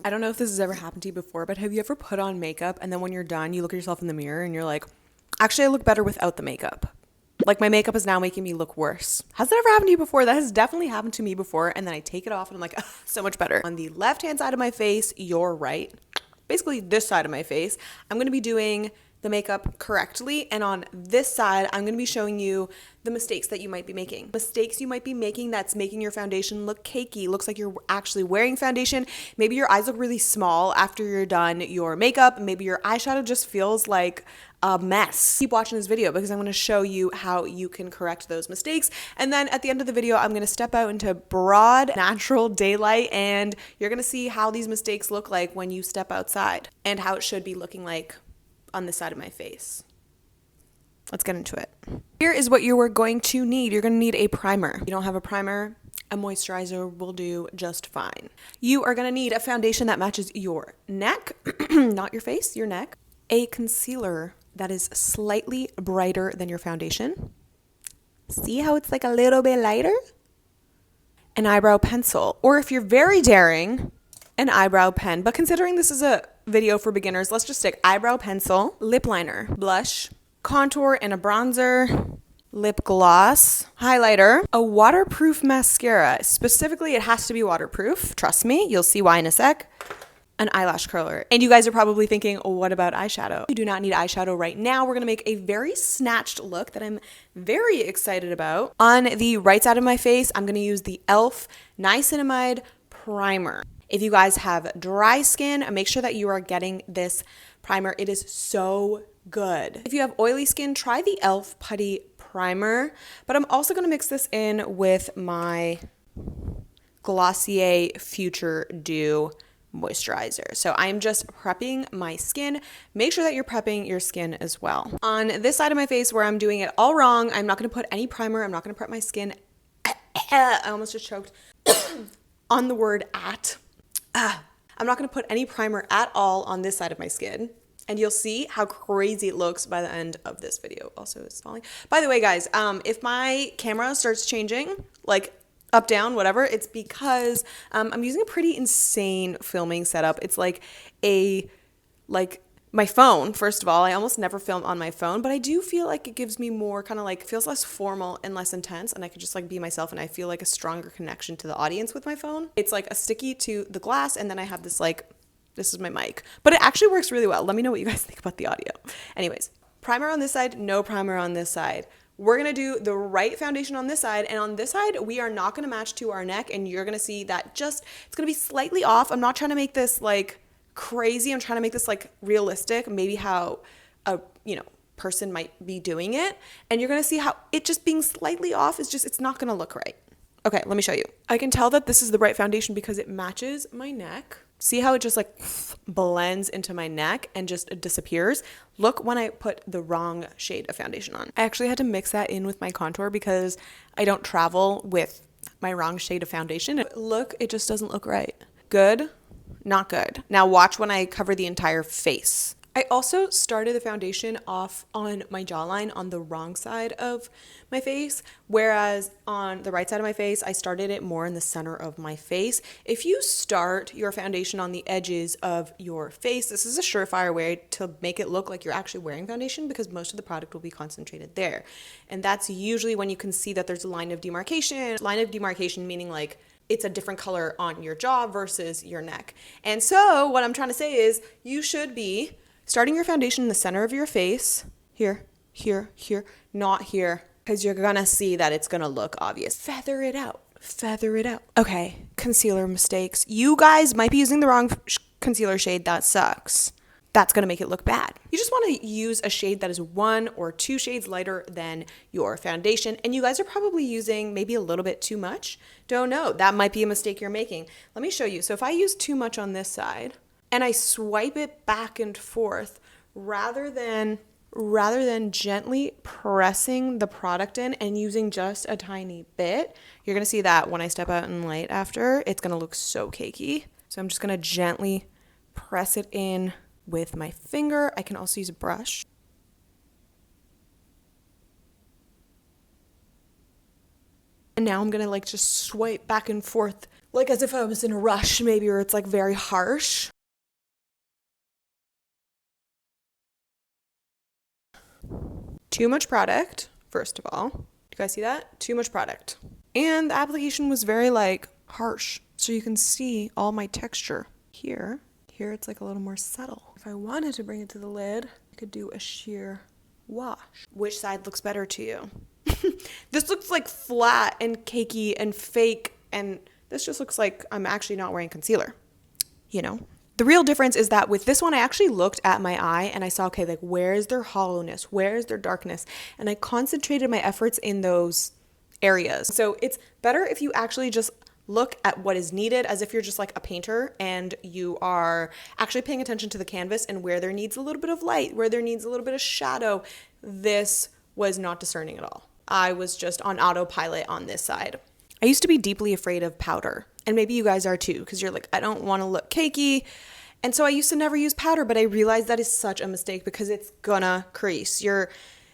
I don't know if this has ever happened to you before, but have you ever put on makeup and then when you're done, you look at yourself in the mirror and you're like, actually, I look better without the makeup. Like my makeup is now making me look worse. Has that ever happened to you before? That has definitely happened to me before. And then I take it off and I'm like, so much better. On the left-hand side of my face, your right, basically this side of my face, I'm going to be doing the makeup correctly. And on this side, I'm going to be showing you the mistakes that you might be making. Mistakes you might be making that's making your foundation look cakey, looks like you're actually wearing foundation. Maybe your eyes look really small after you're done your makeup. Maybe your eyeshadow just feels like a mess. Keep watching this video because I'm going to show you how you can correct those mistakes. And then at the end of the video, I'm going to step out into broad, natural daylight and you're going to see how these mistakes look like when you step outside and how it should be looking like on this side of my face. Let's get into it. Here is what you are going to need. You're going to need a primer. If you don't have a primer, a moisturizer will do just fine. You are going to need a foundation that matches your neck, not your face, your neck. A concealer that is slightly brighter than your foundation. See how it's like a little bit lighter? An eyebrow pencil, or if you're very daring, an eyebrow pen. But considering this is a video for beginners, let's just stick eyebrow pencil, lip liner, blush, contour and a bronzer, lip gloss, highlighter, a waterproof mascara. Specifically, it has to be waterproof. Trust me, you'll see why in a sec. An eyelash curler. And you guys are probably thinking, oh, what about eyeshadow? You do not need eyeshadow right now. We're going to make a very snatched look that I'm very excited about. On the right side of my face, I'm going to use the e.l.f. Niacinamide Primer. If you guys have dry skin, make sure that you are getting this primer. It is so good. If you have oily skin, try the e.l.f. Putty Primer. But I'm also going to mix this in with my Glossier Future Dew moisturizer. So I'm just prepping my skin. Make sure that you're prepping your skin as well. On this side of my face where I'm doing it all wrong, I'm not going to put any primer. I'm not going to prep my skin. I almost just choked on the word at. I'm not going to put any primer at all on this side of my skin. And you'll see how crazy it looks by the end of this video. Also, it's falling. By the way, guys, if my camera starts changing, like up, down, whatever, it's because I'm using a pretty insane filming setup. It's like my phone, first of all. I almost never film on my phone, but I do feel like it gives me more kind of like, feels less formal and less intense, and I could just like be myself, and I feel like a stronger connection to the audience with my phone. It's like a sticky to the glass, and then I have this like, this is my mic, but it actually works really well. Let me know what you guys think about the audio. Anyways, primer on this side, no primer on this side. We're going to do the right foundation on this side, and on this side, we are not going to match to our neck, and you're going to see that just, it's going to be slightly off. I'm not trying to make this like crazy. I'm trying to make this like realistic, maybe how a, person might be doing it, and you're going to see how it just being slightly off is just, it's not going to look right. Okay, let me show you. I can tell that this is the right foundation because it matches my neck. See how it just like blends into my neck and just disappears? Look when I put the wrong shade of foundation on. I actually had to mix that in with my contour because I don't travel with my wrong shade of foundation. Look, it just doesn't look right. Good, not good. Now watch when I cover the entire face. I also started the foundation off on my jawline on the wrong side of my face, whereas on the right side of my face, I started it more in the center of my face. If you start your foundation on the edges of your face, this is a surefire way to make it look like you're actually wearing foundation because most of the product will be concentrated there. And that's usually when you can see that there's a line of demarcation. Line of demarcation meaning like it's a different color on your jaw versus your neck. And so what I'm trying to say is you should be starting your foundation in the center of your face, here, here, here, not here, because you're gonna see that it's gonna look obvious. Feather it out, feather it out. Okay, concealer mistakes. You guys might be using the wrong concealer shade. That sucks. That's gonna make it look bad. You just wanna use a shade that is 1 or 2 shades lighter than your foundation, and you guys are probably using maybe a little bit too much. Don't know, that might be a mistake you're making. Let me show you. So if I use too much on this side, and I swipe it back and forth rather than gently pressing the product in and using just a tiny bit, you're gonna see that when I step out in light after, it's gonna look so cakey. So I'm just gonna gently press it in with my finger. I can also use a brush. And now I'm gonna like just swipe back and forth like as if I was in a rush maybe, or it's like very harsh. Too much product, first of all. Do you guys see that? Too much product. And the application was very like harsh. So you can see all my texture here. Here it's like a little more subtle. If I wanted to bring it to the lid, I could do a sheer wash. Which side looks better to you? This looks like flat and cakey and fake, and this just looks like I'm actually not wearing concealer, you know? The real difference is that with this one, I actually looked at my eye and I saw, okay, like where is their hollowness? Where is their darkness? And I concentrated my efforts in those areas. So it's better if you actually just look at what is needed, as if you're just like a painter and you are actually paying attention to the canvas and where there needs a little bit of light, where there needs a little bit of shadow. This was not discerning at all. I was just on autopilot on this side. I used to be deeply afraid of powder, and maybe you guys are too, because you're like, I don't want to look cakey. And so I used to never use powder, but I realized that is such a mistake because it's gonna crease. Your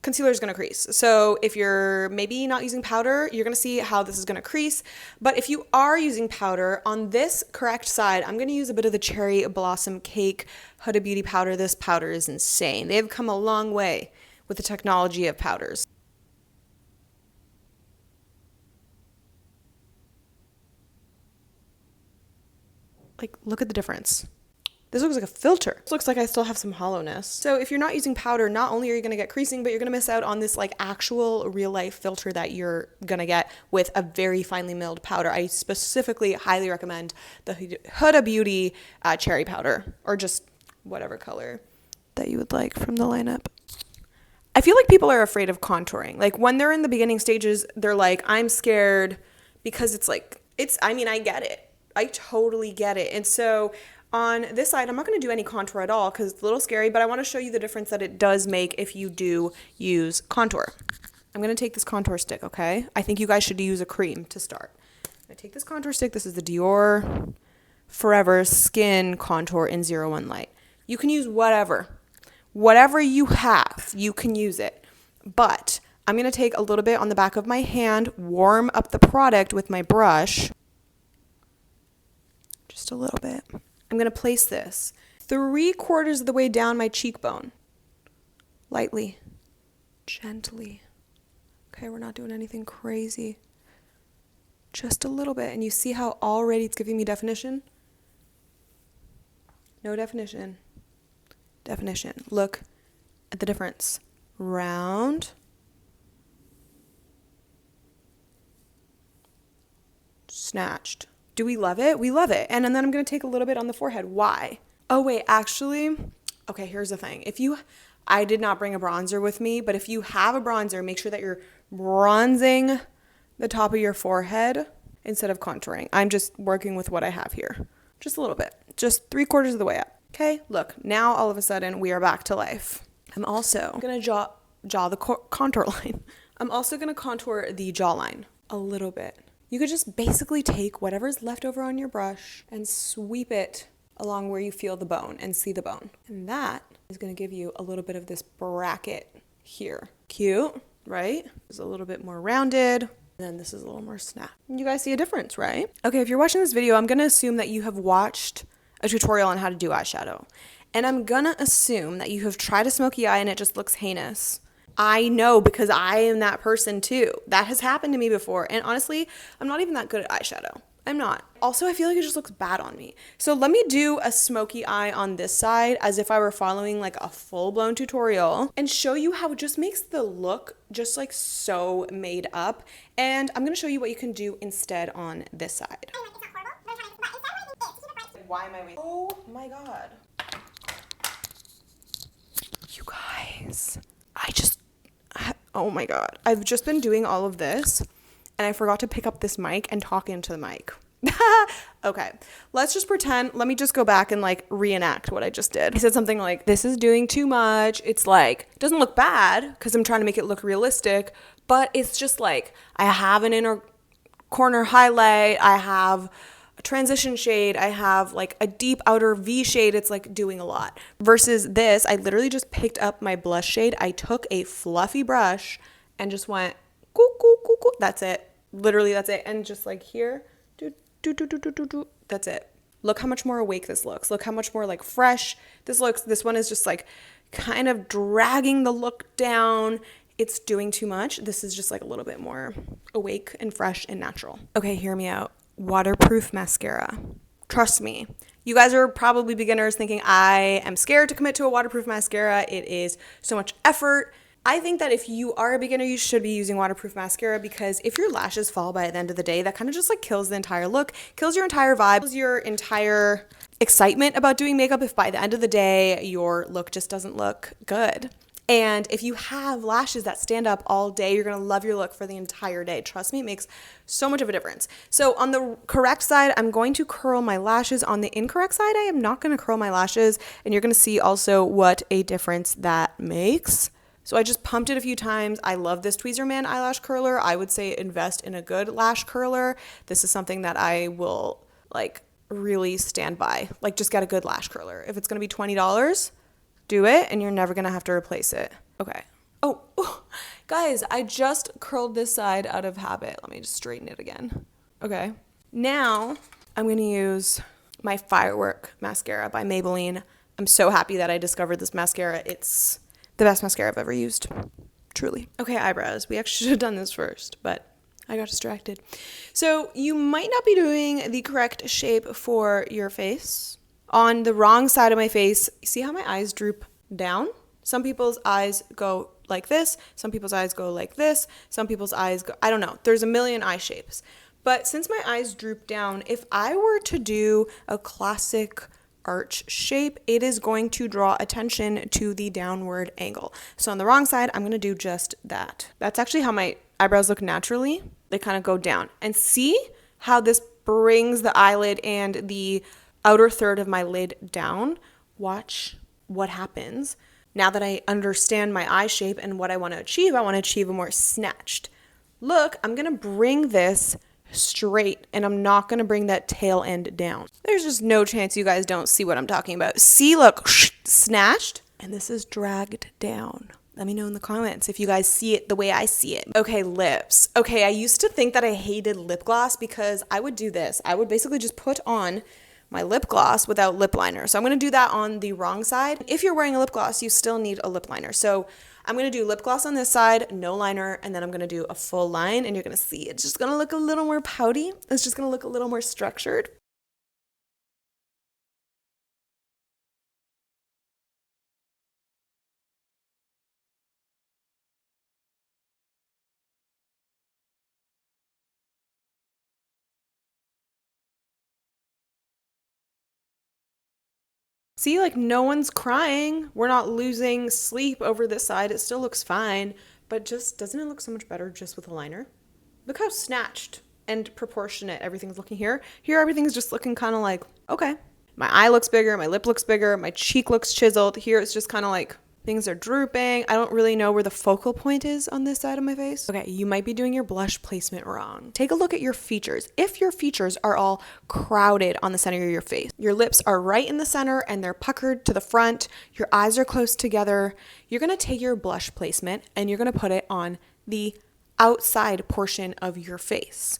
concealer is gonna crease. So if you're maybe not using powder, you're gonna see how this is gonna crease. But if you are using powder, on this correct side, I'm gonna use a bit of the Cherry Blossom Cake Huda Beauty powder. This powder is insane. They've come a long way with the technology of powders. Like, look at the difference. This looks like a filter. This looks like I still have some hollowness. So if you're not using powder, not only are you gonna get creasing, but you're gonna miss out on this like actual real life filter that you're gonna get with a very finely milled powder. I specifically highly recommend the Huda Beauty cherry powder, or just whatever color that you would like from the lineup. I feel like people are afraid of contouring. Like when they're in the beginning stages, they're like, I'm scared, because it's like, I mean, I get it. I totally get it. And so on this side, I'm not going to do any contour at all because it's a little scary, but I want to show you the difference that it does make if you do use contour. I'm going to take this contour stick, okay? I think you guys should use a cream to start. I take this contour stick. This is the Dior Forever Skin Contour in 01 Light. You can use whatever you have, you can use it. But I'm going to take a little bit on the back of my hand, warm up the product with my brush. Just a little bit. I'm going to place this 3/4 of the way down my cheekbone. Lightly. Gently. Okay, we're not doing anything crazy. Just a little bit. And you see how already it's giving me definition? No definition. Definition. Look at the difference. Round. Snatched. Do we love it? We love it. And then I'm going to take a little bit on the forehead. Why? Oh, wait, actually, okay, here's the thing. I did not bring a bronzer with me, but if you have a bronzer, make sure that you're bronzing the top of your forehead instead of contouring. I'm just working with what I have here. Just a little bit. Just 3/4 of the way up. Okay, look, now all of a sudden we are back to life. I'm also going to draw the contour line. I'm also going to contour the jawline a little bit. You could just basically take whatever's left over on your brush and sweep it along where you feel the bone and see the bone. And that is going to give you a little bit of this bracket here. Cute, right? It's a little bit more rounded. And then this is a little more snap. You guys see a difference, right? Okay, if you're watching this video, I'm going to assume that you have watched a tutorial on how to do eyeshadow. And I'm going to assume that you have tried a smoky eye and it just looks heinous. I know, because I am that person too. That has happened to me before. And honestly, I'm not even that good at eyeshadow. I'm not. Also, I feel like it just looks bad on me. So let me do a smoky eye on this side as if I were following like a full-blown tutorial and show you how it just makes the look just like so made up. And I'm going to show you what you can do instead on this side. Why am I waiting? Oh my God. You guys, oh my God. I've just been doing all of this and I forgot to pick up this mic and talk into the mic. Okay, let's just pretend, let me just go back and like reenact what I just did. I said something like, this is doing too much. It's like, it doesn't look bad because I'm trying to make it look realistic, but it's just like, I have an inner corner highlight. I have a transition shade. I have like a deep outer V shade. It's like doing a lot. Versus this, I literally just picked up my blush shade. I took a fluffy brush and just went, coo, coo, coo, coo. That's it. Literally, that's it. And just like here, That's it. Look how much more awake this looks. Look how much more like fresh this looks. This one is just like kind of dragging the look down. It's doing too much. This is just like a little bit more awake and fresh and natural. Okay, hear me out. Waterproof mascara. Trust me. You guys are probably beginners thinking, I am scared to commit to a waterproof mascara. It is so much effort. I think that if you are a beginner, you should be using waterproof mascara, because if your lashes fall by the end of the day, that kind of just like kills the entire look, kills your entire vibe, kills your entire excitement about doing makeup if by the end of the day your look just doesn't look good. And if you have lashes that stand up all day, you're going to love your look for the entire day. Trust me, it makes so much of a difference. So on the correct side, I'm going to curl my lashes. On the incorrect side, I am not going to curl my lashes. And you're going to see also what a difference that makes. So I just pumped it a few times. I love this Tweezerman eyelash curler. I would say invest in a good lash curler. This is something that I will like really stand by. Like just get a good lash curler. If it's going to be $20, do it and you're never going to have to replace it. Okay. Oh, guys, I just curled this side out of habit. Let me just straighten it again. Okay. Now I'm going to use my Firework mascara by Maybelline. I'm so happy that I discovered this mascara. It's the best mascara I've ever used. Truly. Okay, eyebrows. We actually should have done this first, but I got distracted. So you might not be doing the correct shape for your face. On the wrong side of my face, see how my eyes droop down? Some people's eyes go like this. Some people's eyes go like this. Some people's eyes go, I don't know. There's a million eye shapes. But since my eyes droop down, if I were to do a classic arch shape, it is going to draw attention to the downward angle. So on the wrong side, I'm going to do just that. That's actually how my eyebrows look naturally. They kind of go down. And see how this brings the eyelid and the outer third of my lid down? Watch what happens. Now that I understand my eye shape and what I want to achieve a more snatched look. I'm going to bring this straight and I'm not going to bring that tail end down. There's just no chance you guys don't see what I'm talking about. See, look, snatched, and this is dragged down. Let me know in the comments if you guys see it the way I see it. Okay, lips. Okay, I used to think that I hated lip gloss because I would do this. I would basically just put on my lip gloss without lip liner. So I'm going to do that on the wrong side. If you're wearing a lip gloss, you still need a lip liner. So I'm going to do lip gloss on this side, no liner, and then I'm going to do a full line, and you're going to see it's just going to look a little more pouty. It's just going to look a little more structured. See, like no one's crying. We're not losing sleep over this side. It still looks fine, but just doesn't it look so much better just with a liner? Look how snatched and proportionate everything's looking here. Here, everything's just looking kind of like, okay. My eye looks bigger, my lip looks bigger, my cheek looks chiseled. Here, it's just kind of like things are drooping. I don't really know where the focal point is on this side of my face. Okay, you might be doing your blush placement wrong. Take a look at your features. If your features are all crowded on the center of your face, your lips are right in the center and they're puckered to the front, your eyes are close together, you're gonna take your blush placement and you're gonna put it on the outside portion of your face.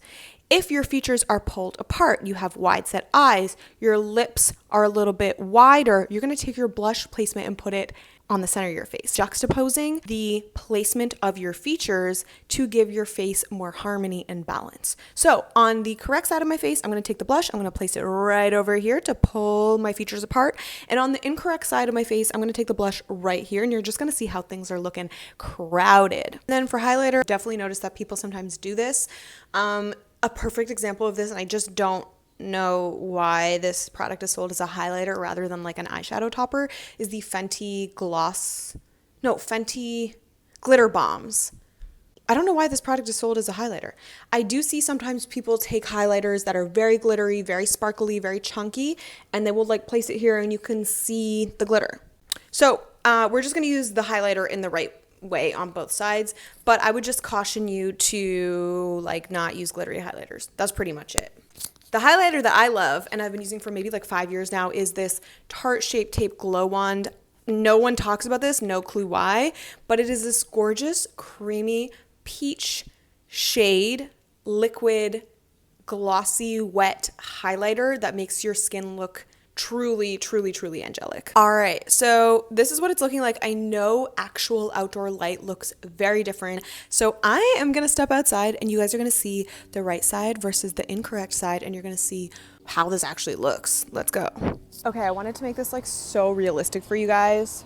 If your features are pulled apart, you have wide set eyes, your lips are a little bit wider, you're going to take your blush placement and put it on the center of your face, juxtaposing the placement of your features to give your face more harmony and balance. So on the correct side of my face, I'm going to take the blush, I'm going to place it right over here to pull my features apart. And on the incorrect side of my face, I'm going to take the blush right here, and you're just going to see how things are looking crowded. And then for highlighter, definitely notice that people sometimes do this. A perfect example of this, and I just don't know why this product is sold as a highlighter rather than like an eyeshadow topper, is the Fenty Glitter Bombs. I don't know why this product is sold as a highlighter. I do see sometimes people take highlighters that are very glittery, very sparkly, very chunky, and they will like place it here and you can see the glitter. So we're just going to use the highlighter in the right way on both sides, but I would just caution you to like not use glittery highlighters. That's pretty much it. The highlighter that I love and I've been using for maybe like 5 years now is this Tarte Shape Tape Glow Wand. No one talks about this, no clue why, but it is this gorgeous creamy peach shade liquid glossy, wet highlighter that makes your skin look truly, truly, truly angelic. All right, so this is what it's looking like. I know actual outdoor light looks very different. So I am gonna step outside and you guys are gonna see the right side versus the incorrect side, and you're gonna see how this actually looks. Let's go. Okay, I wanted to make this like so realistic for you guys.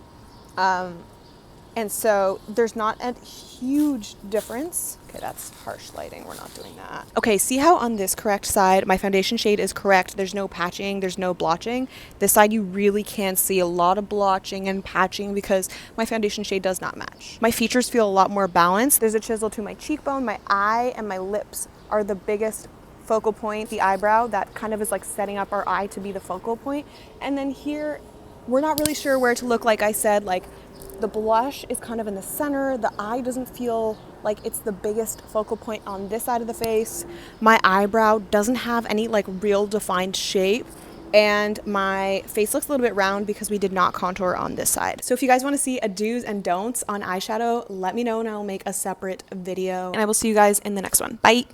And so there's not a huge difference. Okay, that's harsh lighting. We're not doing that. Okay, see how on this correct side, my foundation shade is correct. There's no patching, there's no blotching. This side, you really can see a lot of blotching and patching because my foundation shade does not match. My features feel a lot more balanced. There's a chisel to my cheekbone, my eye, and my lips are the biggest focal point. The eyebrow, that kind of is like setting up our eye to be the focal point. And then here, we're not really sure where to look. Like I said, like the blush is kind of in the center. The eye doesn't feel like it's the biggest focal point on this side of the face. My eyebrow doesn't have any like real defined shape. And my face looks a little bit round because we did not contour on this side. So if you guys want to see a do's and don'ts on eyeshadow, let me know and I'll make a separate video. And I will see you guys in the next one. Bye.